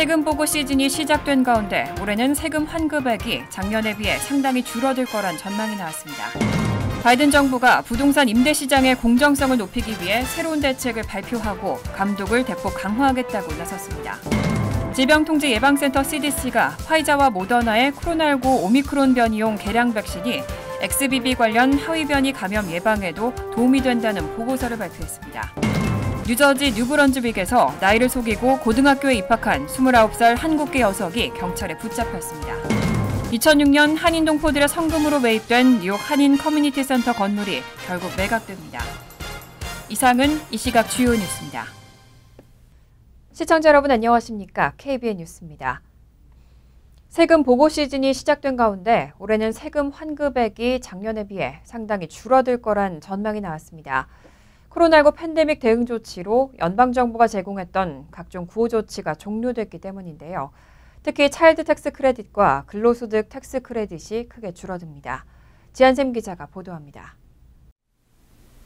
세금 보고 시즌이 시작된 가운데 올해는 세금 환급액이 작년에 비해 상당히 줄어들 거란 전망이 나왔습니다. 바이든 정부가 부동산 임대 시장의 공정성을 높이기 위해 새로운 대책을 발표하고 감독을 대폭 강화하겠다고 나섰습니다. 질병통제예방센터 CDC가 화이자와 모더나의 코로나19 오미크론 변이용 개량 백신이 XBB 관련 하위 변이 감염 예방에도 도움이 된다는 보고서를 발표했습니다. 뉴저지 뉴브런즈윅에서 나이를 속이고 고등학교에 입학한 29살 한국계 녀석이 경찰에 붙잡혔습니다. 2006년 한인동포들의 성금으로 매입된 뉴욕 한인 커뮤니티 센터 건물이 결국 매각됩니다. 이상은 이 시각 주요 뉴스입니다. 시청자 여러분 안녕하십니까? KBN 뉴스입니다. 세금 보고 시즌이 시작된 가운데 올해는 세금 환급액이 작년에 비해 상당히 줄어들 거란 전망이 나왔습니다. 코로나19 팬데믹 대응 조치로 연방정부가 제공했던 각종 구호 조치가 종료됐기 때문인데요. 특히 차일드 텍스 크레딧과 근로소득 텍스 크레딧이 크게 줄어듭니다. 지한샘 기자가 보도합니다.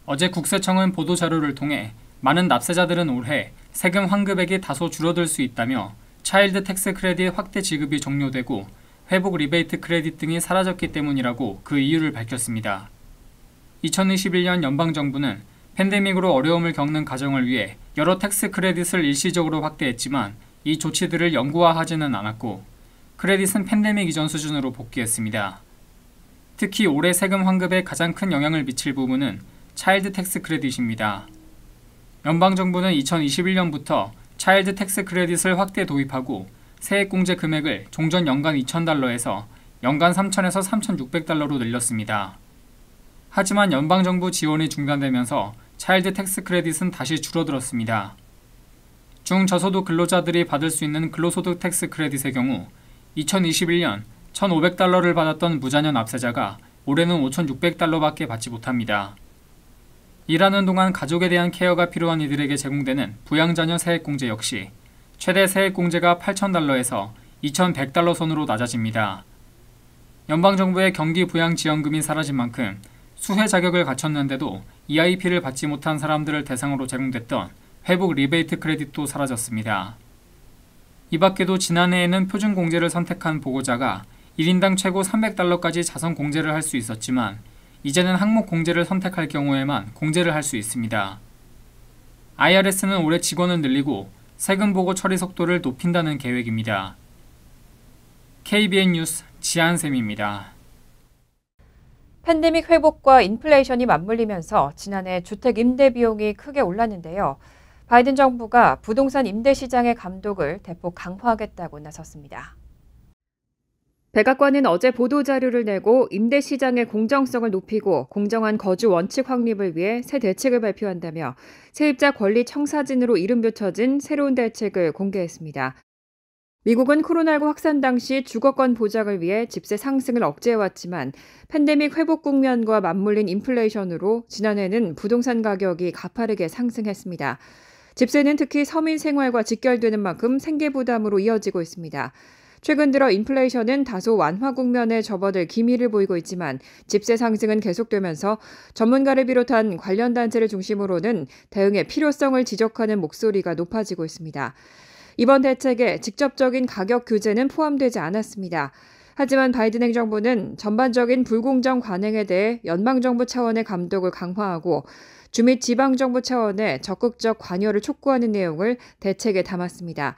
어제 국세청은 보도자료를 통해 많은 납세자들은 올해 세금 환급액이 다소 줄어들 수 있다며 차일드 텍스 크레딧 확대 지급이 종료되고 회복 리베이트 크레딧 등이 사라졌기 때문이라고 그 이유를 밝혔습니다. 2021년 연방정부는 팬데믹으로 어려움을 겪는 가정을 위해 여러 텍스 크레딧을 일시적으로 확대했지만 이 조치들을 영구화하지는 않았고 크레딧은 팬데믹 이전 수준으로 복귀했습니다. 특히 올해 세금 환급에 가장 큰 영향을 미칠 부분은 차일드 텍스 크레딧입니다. 연방정부는 2021년부터 차일드 텍스 크레딧을 확대 도입하고 세액공제 금액을 종전 연간 $2,000에서 연간 $3,000에서 $3,600로 늘렸습니다. 하지만 연방정부 지원이 중단되면서 차일드 텍스 크레딧은 다시 줄어들었습니다. 중저소득 근로자들이 받을 수 있는 근로소득 텍스 크레딧의 경우 2021년 $1,500를 받았던 무자녀 납세자가 올해는 $5,600밖에 받지 못합니다. 일하는 동안 가족에 대한 케어가 필요한 이들에게 제공되는 부양자녀 세액공제 역시 최대 세액공제가 $8,000에서 $2,100 선으로 낮아집니다. 연방정부의 경기부양지원금이 사라진 만큼 수혜 자격을 갖췄는데도 EIP를 받지 못한 사람들을 대상으로 제공됐던 회복 리베이트 크레딧도 사라졌습니다. 이 밖에도 지난해에는 표준공제를 선택한 보고자가 1인당 최고 $300까지 자선 공제를 할 수 있었지만 이제는 항목 공제를 선택할 경우에만 공제를 할 수 있습니다. IRS는 올해 직원을 늘리고 세금 보고 처리 속도를 높인다는 계획입니다. KBN 뉴스 지한샘입니다. 팬데믹 회복과 인플레이션이 맞물리면서 지난해 주택 임대 비용이 크게 올랐는데요. 바이든 정부가 부동산 임대 시장의 감독을 대폭 강화하겠다고 나섰습니다. 백악관은 어제 보도자료를 내고 임대 시장의 공정성을 높이고 공정한 거주 원칙 확립을 위해 새 대책을 발표한다며 세입자 권리 청사진으로 이름 붙여진 새로운 대책을 공개했습니다. 미국은 코로나19 확산 당시 주거권 보장을 위해 집세 상승을 억제해왔지만 팬데믹 회복 국면과 맞물린 인플레이션으로 지난해는 부동산 가격이 가파르게 상승했습니다. 집세는 특히 서민 생활과 직결되는 만큼 생계 부담으로 이어지고 있습니다. 최근 들어 인플레이션은 다소 완화 국면에 접어들 기미를 보이고 있지만 집세 상승은 계속되면서 전문가를 비롯한 관련 단체를 중심으로는 대응의 필요성을 지적하는 목소리가 높아지고 있습니다. 이번 대책에 직접적인 가격 규제는 포함되지 않았습니다. 하지만 바이든 행정부는 전반적인 불공정 관행에 대해 연방정부 차원의 감독을 강화하고 주 및 지방정부 차원의 적극적 관여를 촉구하는 내용을 대책에 담았습니다.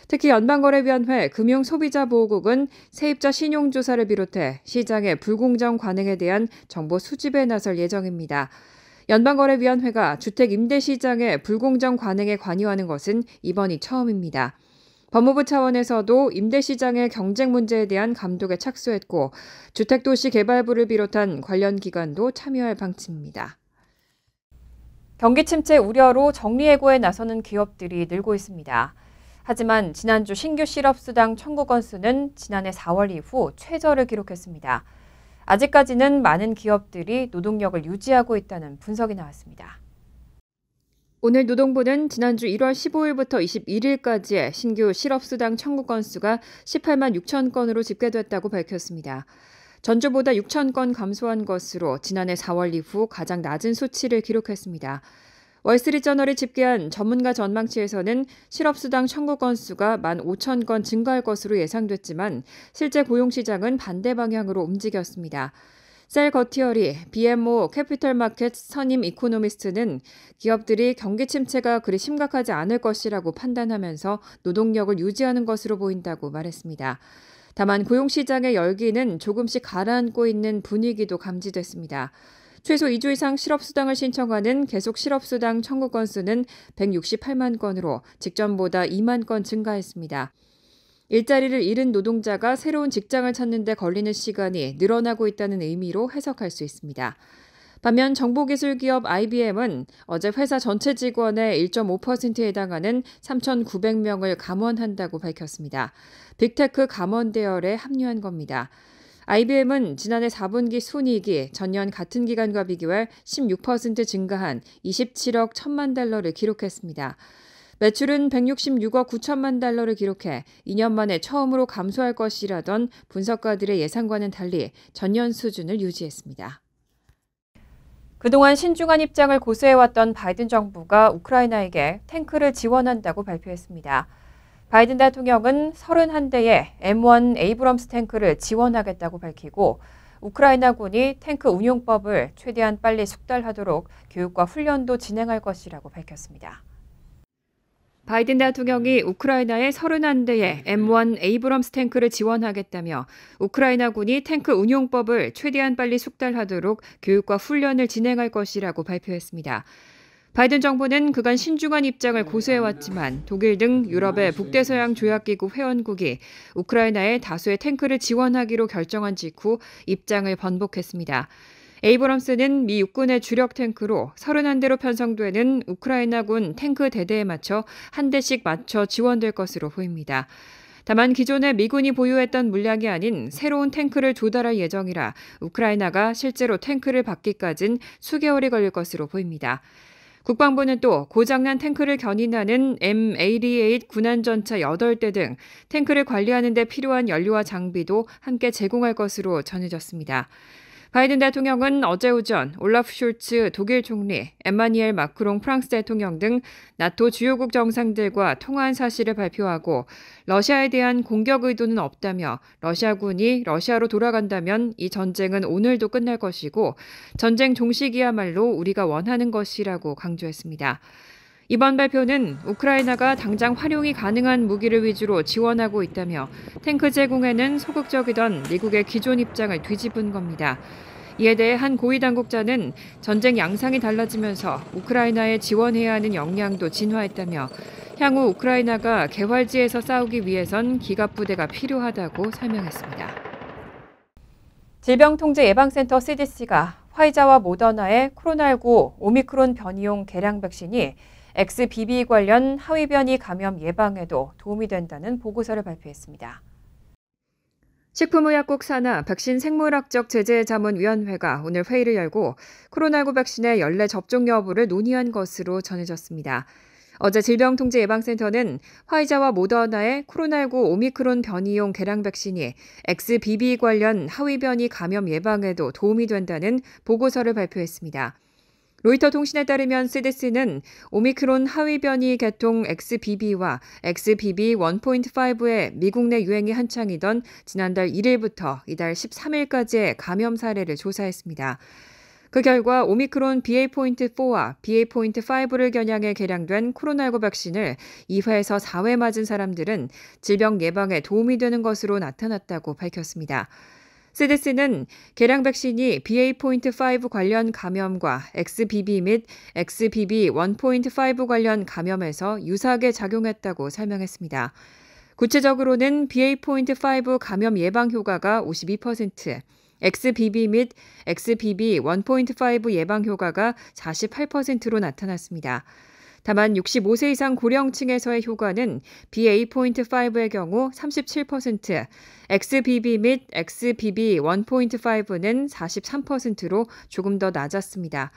특히 연방거래위원회 금융소비자보호국은 세입자 신용조사를 비롯해 시장의 불공정 관행에 대한 정보 수집에 나설 예정입니다. 연방거래위원회가 주택 임대 시장의 불공정 관행에 관여하는 것은 이번이 처음입니다. 법무부 차원에서도 임대 시장의 경쟁 문제에 대한 감독에 착수했고 주택도시개발부를 비롯한 관련 기관도 참여할 방침입니다. 경기 침체 우려로 정리해고에 나서는 기업들이 늘고 있습니다. 하지만 지난주 신규 실업수당 청구 건수는 지난해 4월 이후 최저를 기록했습니다. 아직까지는 많은 기업들이 노동력을 유지하고 있다는 분석이 나왔습니다. 오늘 노동부는 지난주 1월 15일부터 21일까지의 신규 실업수당 청구 건수가 18만 6천 건으로 집계됐다고 밝혔습니다. 전주보다 6천 건 감소한 것으로 지난해 4월 이후 가장 낮은 수치를 기록했습니다. 월스트리트저널이 집계한 전문가 전망치에서는 실업수당 청구 건수가 15,000건 증가할 것으로 예상됐지만 실제 고용시장은 반대 방향으로 움직였습니다. 셀 거티어리 BMO 캐피털 마켓 선임 이코노미스트는 기업들이 경기 침체가 그리 심각하지 않을 것이라고 판단하면서 노동력을 유지하는 것으로 보인다고 말했습니다. 다만 고용시장의 열기는 조금씩 가라앉고 있는 분위기도 감지됐습니다. 최소 2주 이상 실업수당을 신청하는 계속 실업수당 청구 건수는 168만 건으로 직전보다 2만 건 증가했습니다. 일자리를 잃은 노동자가 새로운 직장을 찾는 데 걸리는 시간이 늘어나고 있다는 의미로 해석할 수 있습니다. 반면 정보기술기업 IBM은 어제 회사 전체 직원의 1.5%에 해당하는 3,900명을 감원한다고 밝혔습니다. 빅테크 감원 대열에 합류한 겁니다. IBM은 지난해 4분기 순이익이 전년 같은 기간과 비교해 16% 증가한 27억 1천만 달러를 기록했습니다. 매출은 166억 9천만 달러를 기록해 2년 만에 처음으로 감소할 것이라던 분석가들의 예상과는 달리 전년 수준을 유지했습니다. 그동안 신중한 입장을 고수해왔던 바이든 정부가 우크라이나에게 탱크를 지원한다고 발표했습니다. 바이든 대통령은 31대의 M1 에이브럼스 탱크를 지원하겠다고 밝히고 우크라이나군이 탱크 운용법을 최대한 빨리 숙달하도록 교육과 훈련도 진행할 것이라고 밝혔습니다. 바이든 대통령이 우크라이나에 31대의 M1 에이브럼스 탱크를 지원하겠다며 우크라이나군이 탱크 운용법을 최대한 빨리 숙달하도록 교육과 훈련을 진행할 것이라고 발표했습니다. 바이든 정부는 그간 신중한 입장을 고수해왔지만 독일 등 유럽의 북대서양 조약기구 회원국이 우크라이나에 다수의 탱크를 지원하기로 결정한 직후 입장을 번복했습니다. 에이브럼스는 미 육군의 주력 탱크로 31대로 편성되는 우크라이나군 탱크 대대에 맞춰 한 대씩 맞춰 지원될 것으로 보입니다. 다만 기존에 미군이 보유했던 물량이 아닌 새로운 탱크를 조달할 예정이라 우크라이나가 실제로 탱크를 받기까진 수개월이 걸릴 것으로 보입니다. 국방부는 또 고장난 탱크를 견인하는 M88 군안전차 8대 등 탱크를 관리하는 데 필요한 연료와 장비도 함께 제공할 것으로 전해졌습니다. 바이든 대통령은 어제 오전 올라프 숄츠 독일 총리, 에마니엘 마크롱 프랑스 대통령 등 나토 주요국 정상들과 통화한 사실을 발표하고 러시아에 대한 공격 의도는 없다며 러시아군이 러시아로 돌아간다면 이 전쟁은 오늘도 끝날 것이고 전쟁 종식이야말로 우리가 원하는 것이라고 강조했습니다. 이번 발표는 우크라이나가 당장 활용이 가능한 무기를 위주로 지원하고 있다며 탱크 제공에는 소극적이던 미국의 기존 입장을 뒤집은 겁니다. 이에 대해 한 고위 당국자는 전쟁 양상이 달라지면서 우크라이나에 지원해야 하는 역량도 진화했다며 향후 우크라이나가 개활지에서 싸우기 위해선 기갑부대가 필요하다고 설명했습니다. 질병통제예방센터 CDC가 화이자와 모더나의 코로나19 오미크론 변이용 개량 백신이 XBB 관련 하위 변이 감염 예방에도 도움이 된다는 보고서를 발표했습니다. 식품의약국 산하 백신 생물학적 제재 자문위원회가 오늘 회의를 열고 코로나19 백신의 연례 접종 여부를 논의한 것으로 전해졌습니다. 어제 질병통제예방센터는 화이자와 모더나의 코로나19 오미크론 변이용 개량 백신이 XBB 관련 하위 변이 감염 예방에도 도움이 된다는 보고서를 발표했습니다. 로이터 통신에 따르면 CDC는 오미크론 하위 변이 계통 XBB와 XBB 1.5의 미국 내 유행이 한창이던 지난달 1일부터 이달 13일까지의 감염 사례를 조사했습니다. 그 결과 오미크론 BA.4와 BA.5를 겨냥해 개량된 코로나19 백신을 2회에서 4회 맞은 사람들은 질병 예방에 도움이 되는 것으로 나타났다고 밝혔습니다. CDC는 개량 백신이 BA.5 관련 감염과 XBB 및 XBB 1.5 관련 감염에서 유사하게 작용했다고 설명했습니다. 구체적으로는 BA.5 감염 예방 효과가 52%, XBB 및 XBB 1.5 예방 효과가 48%로 나타났습니다. 다만 65세 이상 고령층에서의 효과는 BA.5의 경우 37%, XBB 및 XBB 1.5는 43%로 조금 더 낮았습니다.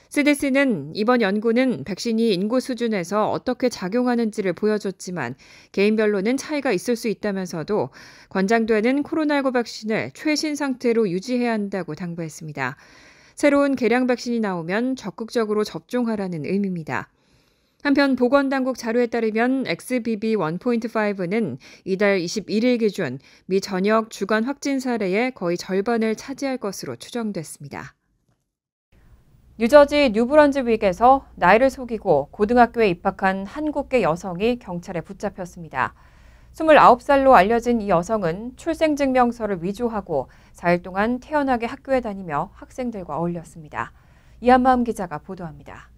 CDC는 이번 연구는 백신이 인구 수준에서 어떻게 작용하는지를 보여줬지만 개인별로는 차이가 있을 수 있다면서도 권장되는 코로나19 백신을 최신 상태로 유지해야 한다고 당부했습니다. 새로운 개량 백신이 나오면 적극적으로 접종하라는 의미입니다. 한편 보건당국 자료에 따르면 XBB 1.5는 이달 21일 기준 미 전역 주간 확진 사례의 거의 절반을 차지할 것으로 추정됐습니다. 뉴저지 뉴브런즈윅에서 나이를 속이고 고등학교에 입학한 한국계 여성이 경찰에 붙잡혔습니다. 29살로 알려진 이 여성은 출생증명서를 위조하고 4일 동안 태연하게 학교에 다니며 학생들과 어울렸습니다. 이한마음 기자가 보도합니다.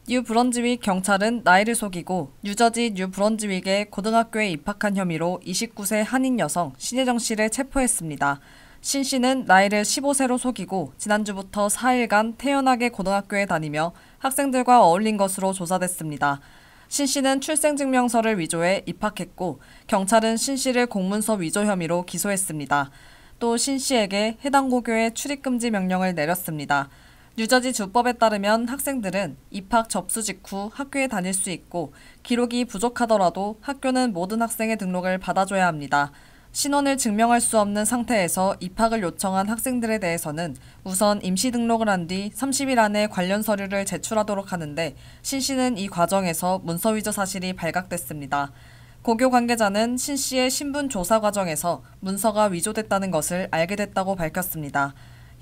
뉴브런즈윅 경찰은 나이를 속이고 뉴저지 뉴브런즈윅의 고등학교에 입학한 혐의로 29세 한인 여성 신혜정 씨를 체포했습니다. 신 씨는 나이를 15세로 속이고 지난주부터 4일간 태연하게 고등학교에 다니며 학생들과 어울린 것으로 조사됐습니다. 신 씨는 출생증명서를 위조해 입학했고 경찰은 신 씨를 공문서 위조 혐의로 기소했습니다. 또 신 씨에게 해당 고교에 출입금지 명령을 내렸습니다. 뉴저지 주법에 따르면 학생들은 입학 접수 직후 학교에 다닐 수 있고 기록이 부족하더라도 학교는 모든 학생의 등록을 받아줘야 합니다. 신원을 증명할 수 없는 상태에서 입학을 요청한 학생들에 대해서는 우선 임시 등록을 한 뒤 30일 안에 관련 서류를 제출하도록 하는데 신 씨는 이 과정에서 문서 위조 사실이 발각됐습니다. 고교 관계자는 신 씨의 신분 조사 과정에서 문서가 위조됐다는 것을 알게 됐다고 밝혔습니다.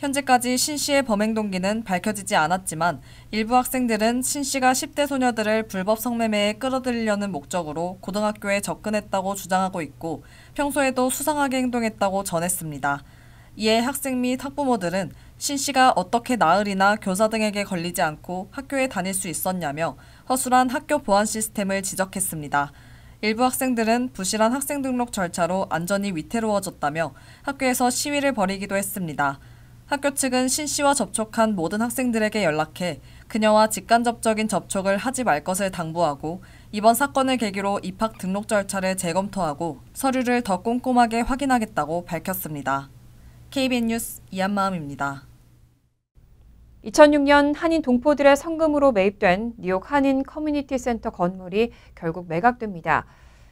현재까지 신 씨의 범행 동기는 밝혀지지 않았지만 일부 학생들은 신 씨가 10대 소녀들을 불법 성매매에 끌어들이려는 목적으로 고등학교에 접근했다고 주장하고 있고 평소에도 수상하게 행동했다고 전했습니다. 이에 학생 및 학부모들은 신 씨가 어떻게 나으리나 교사 등에게 걸리지 않고 학교에 다닐 수 있었냐며 허술한 학교 보안 시스템을 지적했습니다. 일부 학생들은 부실한 학생 등록 절차로 안전이 위태로워졌다며 학교에서 시위를 벌이기도 했습니다. 학교 측은 신 씨와 접촉한 모든 학생들에게 연락해 그녀와 직간접적인 접촉을 하지 말 것을 당부하고 이번 사건을 계기로 입학 등록 절차를 재검토하고 서류를 더 꼼꼼하게 확인하겠다고 밝혔습니다. KBN 뉴스 이한마음입니다. 2006년 한인 동포들의 성금으로 매입된 뉴욕 한인 커뮤니티 센터 건물이 결국 매각됩니다.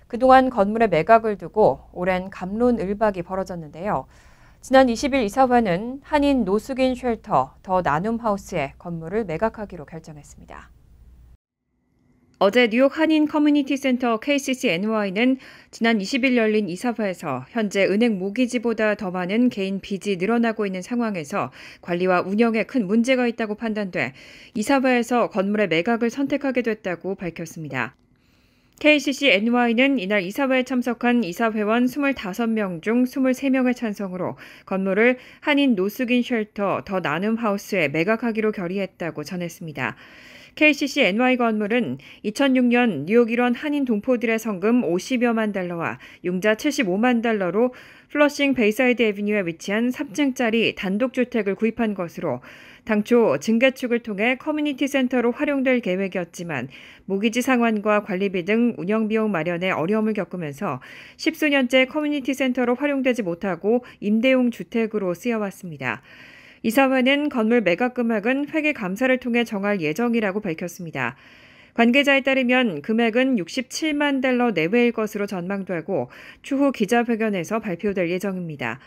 그동안 건물의 매각을 두고 오랜 갑론을박이 벌어졌는데요. 지난 20일 이사회는 한인 노숙인 쉘터 더 나눔 하우스의 건물을 매각하기로 결정했습니다. 어제 뉴욕 한인 커뮤니티 센터 KCC NY는 지난 20일 열린 이사회에서 현재 은행 모기지보다 더 많은 개인 빚이 늘어나고 있는 상황에서 관리와 운영에 큰 문제가 있다고 판단돼 이사회에서 건물의 매각을 선택하게 됐다고 밝혔습니다. KCC NY는 이날 이사회에 참석한 이사회원 25명 중 23명의 찬성으로 건물을 한인 노숙인 쉘터 더 나눔 하우스에 매각하기로 결의했다고 전했습니다. KCC NY 건물은 2006년 뉴욕 일원 한인 동포들의 성금 50여만 달러와 융자 75만 달러로 플러싱 베이사이드 애비뉴에 위치한 3층짜리 단독주택을 구입한 것으로 당초 증개축을 통해 커뮤니티 센터로 활용될 계획이었지만 모기지 상환과 관리비 등 운영비용 마련에 어려움을 겪으면서 십수년째 커뮤니티 센터로 활용되지 못하고 임대용 주택으로 쓰여왔습니다. 이사회는 건물 매각 금액은 회계 감사를 통해 정할 예정이라고 밝혔습니다. 관계자에 따르면 금액은 67만 달러 내외일 것으로 전망되고 추후 기자회견에서 발표될 예정입니다.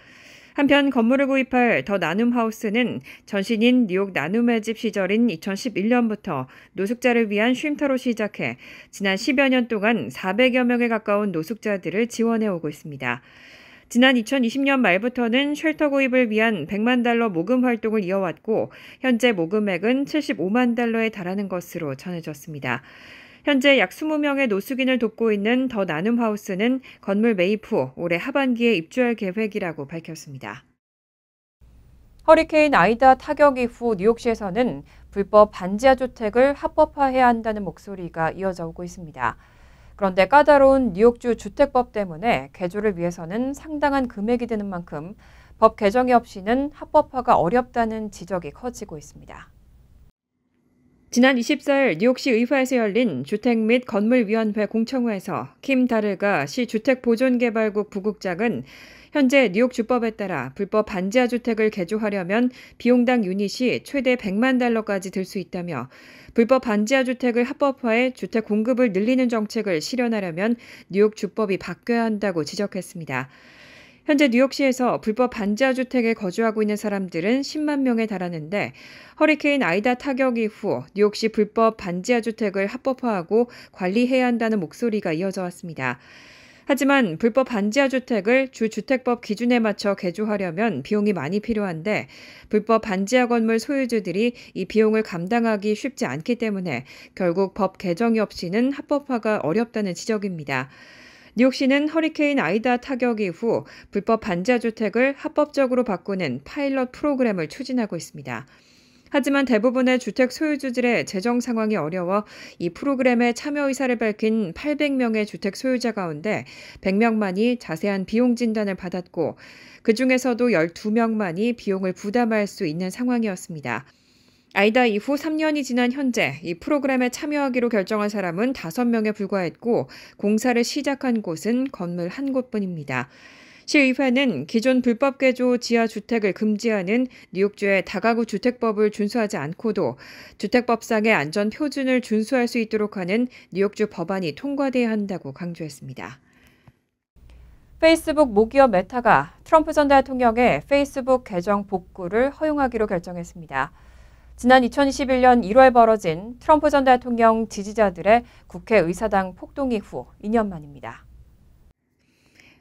한편 건물을 구입할 더 나눔 하우스는 전신인 뉴욕 나눔의 집 시절인 2011년부터 노숙자를 위한 쉼터로 시작해 지난 10여 년 동안 400여 명에 가까운 노숙자들을 지원해오고 있습니다. 지난 2020년 말부터는 쉘터 구입을 위한 100만 달러 모금 활동을 이어왔고 현재 모금액은 75만 달러에 달하는 것으로 전해졌습니다. 현재 약 20명의 노숙인을 돕고 있는 더 나눔 하우스는 건물 매입 후 올해 하반기에 입주할 계획이라고 밝혔습니다. 허리케인 아이다 타격 이후 뉴욕시에서는 불법 반지하 주택을 합법화해야 한다는 목소리가 이어져 오고 있습니다. 그런데 까다로운 뉴욕주 주택법 때문에 개조를 위해서는 상당한 금액이 드는 만큼 법 개정이 없이는 합법화가 어렵다는 지적이 커지고 있습니다. 지난 24일 뉴욕시 의회에서 열린 주택 및 건물위원회 공청회에서 킴 다르가 시 주택보존개발국 부국장은 현재 뉴욕 주법에 따라 불법 반지하 주택을 개조하려면 비용당 유닛이 최대 100만 달러까지 들 수 있다며 불법 반지하 주택을 합법화해 주택 공급을 늘리는 정책을 실현하려면 뉴욕 주법이 바뀌어야 한다고 지적했습니다. 현재 뉴욕시에서 불법 반지하 주택에 거주하고 있는 사람들은 10만 명에 달하는데 허리케인 아이다 타격 이후 뉴욕시 불법 반지하 주택을 합법화하고 관리해야 한다는 목소리가 이어져 왔습니다. 하지만 불법 반지하 주택을 주주택법 기준에 맞춰 개조하려면 비용이 많이 필요한데 불법 반지하 건물 소유주들이 이 비용을 감당하기 쉽지 않기 때문에 결국 법 개정이 없이는 합법화가 어렵다는 지적입니다. 뉴욕시는 허리케인 아이다 타격 이후 불법 반지하 주택을 합법적으로 바꾸는 파일럿 프로그램을 추진하고 있습니다. 하지만 대부분의 주택 소유주들의 재정 상황이 어려워 이 프로그램에 참여 의사를 밝힌 800명의 주택 소유자 가운데 100명만이 자세한 비용 진단을 받았고 그중에서도 12명만이 비용을 부담할 수 있는 상황이었습니다. 아이다 이후 3년이 지난 현재 이 프로그램에 참여하기로 결정한 사람은 5명에 불과했고 공사를 시작한 곳은 건물 한 곳뿐입니다. 시의회는 기존 불법 개조 지하주택을 금지하는 뉴욕주의 다가구 주택법을 준수하지 않고도 주택법상의 안전 표준을 준수할 수 있도록 하는 뉴욕주 법안이 통과돼야 한다고 강조했습니다. 페이스북 모기업 메타가 트럼프 전 대통령의 페이스북 계정 복구를 허용하기로 결정했습니다. 지난 2021년 1월 벌어진 트럼프 전 대통령 지지자들의 국회의사당 폭동 이후 2년 만입니다.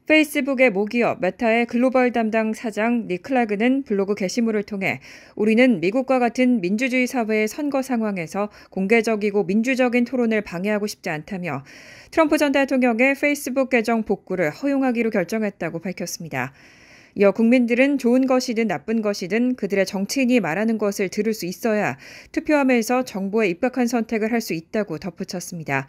페이스북의 모기업 메타의 글로벌 담당 사장 닉 클라그는 블로그 게시물을 통해 우리는 미국과 같은 민주주의 사회의 선거 상황에서 공개적이고 민주적인 토론을 방해하고 싶지 않다며 트럼프 전 대통령의 페이스북 계정 복구를 허용하기로 결정했다고 밝혔습니다. 이어 국민들은 좋은 것이든 나쁜 것이든 그들의 정치인이 말하는 것을 들을 수 있어야 투표함에서 정보에 입각한 선택을 할 수 있다고 덧붙였습니다.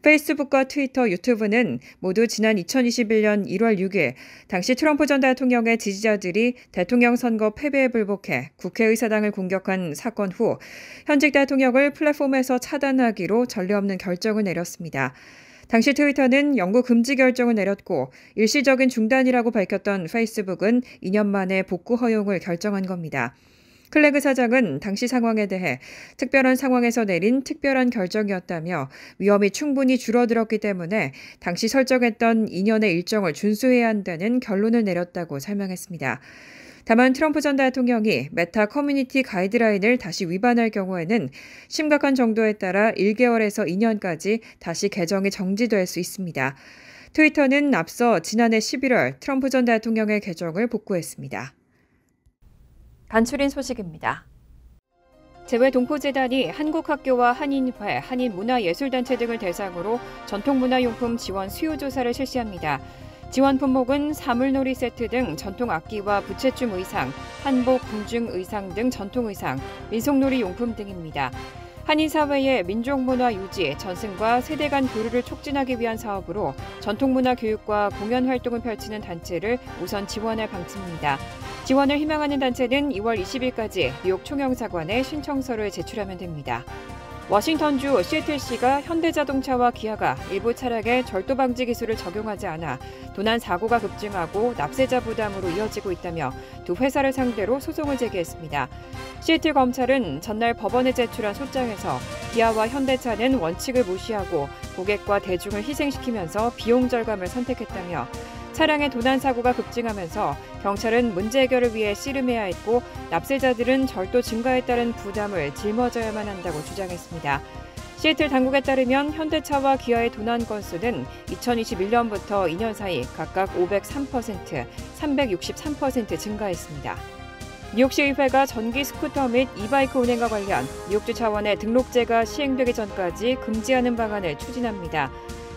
페이스북과 트위터, 유튜브는 모두 지난 2021년 1월 6일 당시 트럼프 전 대통령의 지지자들이 대통령 선거 패배에 불복해 국회의사당을 공격한 사건 후 현직 대통령을 플랫폼에서 차단하기로 전례 없는 결정을 내렸습니다. 당시 트위터는 영구 금지 결정을 내렸고 일시적인 중단이라고 밝혔던 페이스북은 2년 만에 복구 허용을 결정한 겁니다. 클래그 사장은 당시 상황에 대해 특별한 상황에서 내린 특별한 결정이었다며 위험이 충분히 줄어들었기 때문에 당시 설정했던 2년의 일정을 준수해야 한다는 결론을 내렸다고 설명했습니다. 다만 트럼프 전 대통령이 메타 커뮤니티 가이드라인을 다시 위반할 경우에는 심각한 정도에 따라 1개월에서 2년까지 다시 계정이 정지될 수 있습니다. 트위터는 앞서 지난해 11월 트럼프 전 대통령의 계정을 복구했습니다. 간추린 소식입니다. 재외동포재단이 한국학교와 한인회, 한인문화예술단체 등을 대상으로 전통문화용품 지원 수요조사를 실시합니다. 지원 품목은 사물놀이 세트 등 전통 악기와 부채춤 의상, 한복, 궁중 의상 등 전통 의상, 민속놀이 용품 등입니다. 한인사회의 민족문화 유지, 전승과 세대 간 교류를 촉진하기 위한 사업으로 전통문화 교육과 공연 활동을 펼치는 단체를 우선 지원할 방침입니다. 지원을 희망하는 단체는 2월 20일까지 뉴욕 총영사관에 신청서를 제출하면 됩니다. 워싱턴주 시애틀시가 현대자동차와 기아가 일부 차량에 절도 방지 기술을 적용하지 않아 도난 사고가 급증하고 납세자 부담으로 이어지고 있다며 두 회사를 상대로 소송을 제기했습니다. 시애틀 검찰은 전날 법원에 제출한 소장에서 기아와 현대차는 원칙을 무시하고 고객과 대중을 희생시키면서 비용 절감을 선택했다며 차량의 도난 사고가 급증하면서 경찰은 문제 해결을 위해 씨름해야 했고 납세자들은 절도 증가에 따른 부담을 짊어져야만 한다고 주장했습니다. 시애틀 당국에 따르면 현대차와 기아의 도난 건수는 2021년부터 2년 사이 각각 503%, 363% 증가했습니다. 뉴욕시의회가 전기 스쿠터 및 이바이크 운행과 관련 뉴욕주 차원의 등록제가 시행되기 전까지 금지하는 방안을 추진합니다.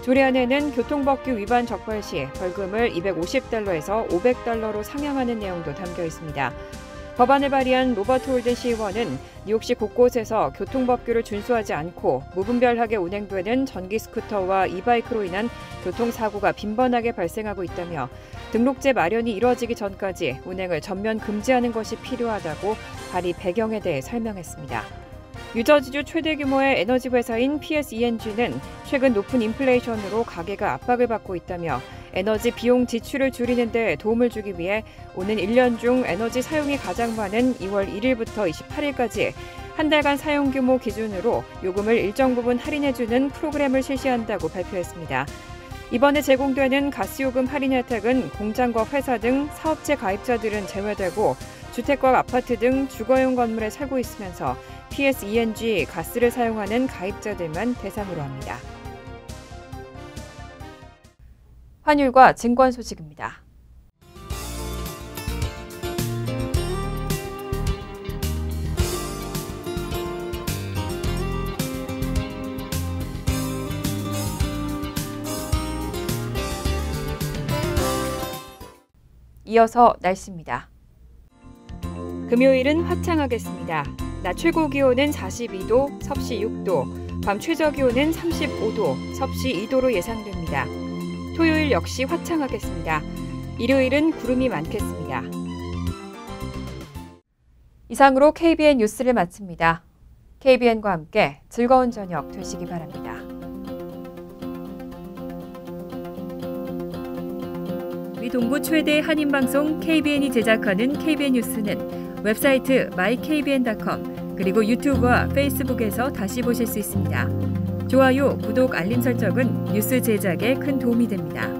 조례안에는 교통법규 위반 적발 시 벌금을 $250에서 $500로 상향하는 내용도 담겨 있습니다. 법안을 발의한 로버트 홀든 시의원은 뉴욕시 곳곳에서 교통법규를 준수하지 않고 무분별하게 운행되는 전기 스쿠터와 이바이크로 인한 교통사고가 빈번하게 발생하고 있다며 등록제 마련이 이뤄지기 전까지 운행을 전면 금지하는 것이 필요하다고 발의 배경에 대해 설명했습니다. 뉴저지주 최대 규모의 에너지 회사인 PSE&G는 최근 높은 인플레이션으로 가계가 압박을 받고 있다며 에너지 비용 지출을 줄이는 데 도움을 주기 위해 오는 1년 중 에너지 사용이 가장 많은 2월 1일부터 28일까지 한 달간 사용 규모 기준으로 요금을 일정 부분 할인해주는 프로그램을 실시한다고 발표했습니다. 이번에 제공되는 가스요금 할인 혜택은 공장과 회사 등 사업체 가입자들은 제외되고 주택과 아파트 등 주거용 건물에 살고 있으면서 TSENG 가스를 사용하는 가입자들만 대상으로 합니다. 환율과 증권 소식입니다. 이어서 날씨입니다. 금요일은 화창하겠습니다. 낮 최고 기온은 42도, 섭씨 6도, 밤 최저 기온은 35도, 섭씨 2도로 예상됩니다. 토요일 역시 화창하겠습니다. 일요일은 구름이 많겠습니다. 이상으로 KBN 뉴스를 마칩니다. KBN과 함께 즐거운 저녁 되시기 바랍니다. 우리 동부 최대 한인방송 KBN이 제작하는 KBN 뉴스는 웹사이트 mykbn.com 그리고 유튜브와 페이스북에서 다시 보실 수 있습니다. 좋아요, 구독, 알림 설정은 뉴스 제작에 큰 도움이 됩니다.